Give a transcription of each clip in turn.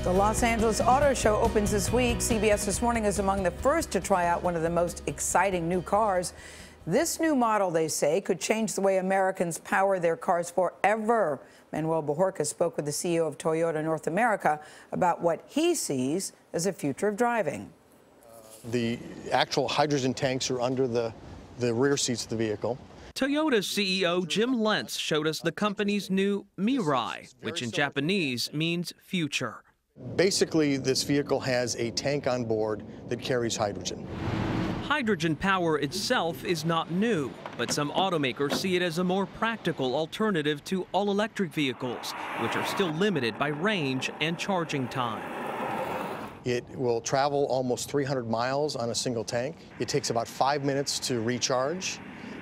The Los Angeles Auto Show opens this week. CBS This Morning is among the first to try out one of the most exciting new cars. This new model, they say, could change the way Americans power their cars forever. Manuel Bojorquez spoke with the CEO of Toyota North America about what he sees as a future of driving. The actual hydrogen tanks are under the rear seats of the vehicle. Toyota's CEO Jim Lentz showed us the company's new Mirai, which in Japanese means future. Basically, this vehicle has a tank on board that carries hydrogen. Hydrogen power itself is not new, but some automakers see it as a more practical alternative to all-electric vehicles, which are still limited by range and charging time. It will travel almost 300 miles on a single tank. It takes about 5 minutes to recharge,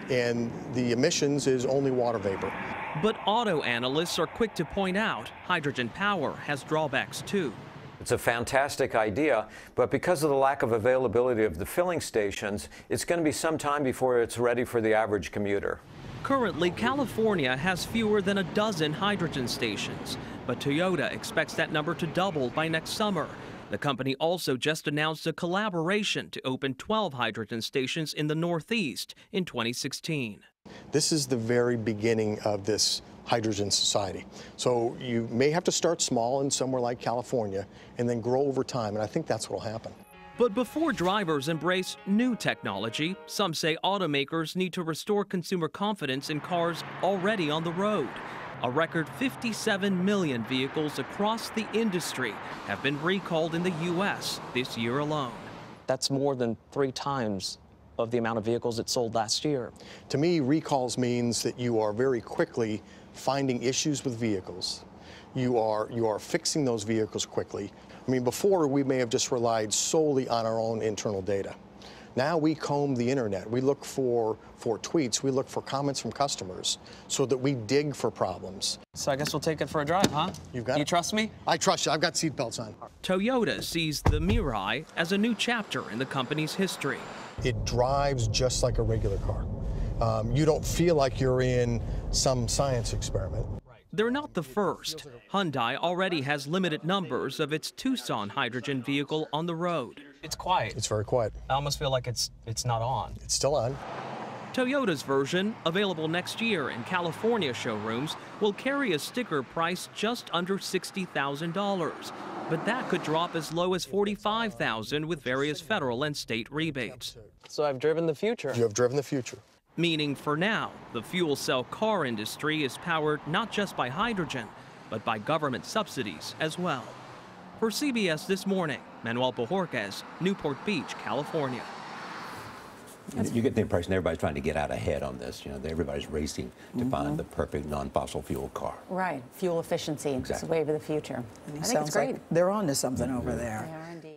and the emissions is only water vapor. But auto analysts are quick to point out hydrogen power has drawbacks too. It's a fantastic idea, but because of the lack of availability of the filling stations, it's going to be some time before it's ready for the average commuter. Currently, California has fewer than a dozen hydrogen stations, but Toyota expects that number to double by next summer. The company also just announced a collaboration to open 12 hydrogen stations in the Northeast in 2016. This is the very beginning of this hydrogen society. So you may have to start small in somewhere like California and then grow over time, and I think that's what will happen. But before drivers embrace new technology, some say automakers need to restore consumer confidence in cars already on the road. A record 57 million vehicles across the industry have been recalled in the U.S. this year alone. That's more than 3 times of the amount of vehicles it sold last year. To me, recalls means that you are very quickly finding issues with vehicles. You are fixing those vehicles quickly. I mean, before we may have just relied solely on our own internal data. Now we comb the internet. We look for tweets. We look for comments from customers so that we dig for problems. So I guess we'll take it for a drive, huh? You've got it. You trust me? I trust you. I've got seatbelts on. Toyota sees the Mirai as a new chapter in the company's history. It drives just like a regular car. You don't feel like you're in some science experiment. They're not the first. Hyundai already has limited numbers of its Tucson hydrogen vehicle on the road. It's quiet. It's very quiet. I almost feel like it's not on. It's still on. Toyota's version, available next year in California showrooms, will carry a sticker price just under $60,000. But that could drop as low as $45,000 with various federal and state rebates. So I've driven the future. You have driven the future. Meaning for now, the fuel cell car industry is powered not just by hydrogen, but by government subsidies as well. For CBS This Morning, Manuel Bojorquez, Newport Beach, California. You get the impression everybody's trying to get out ahead on this. You know, everybody's racing to find the perfect non-fossil fuel car. Right, fuel efficiency. Exactly. It's the wave of the future. And I think it's great. like they're on to something over there. They are indeed.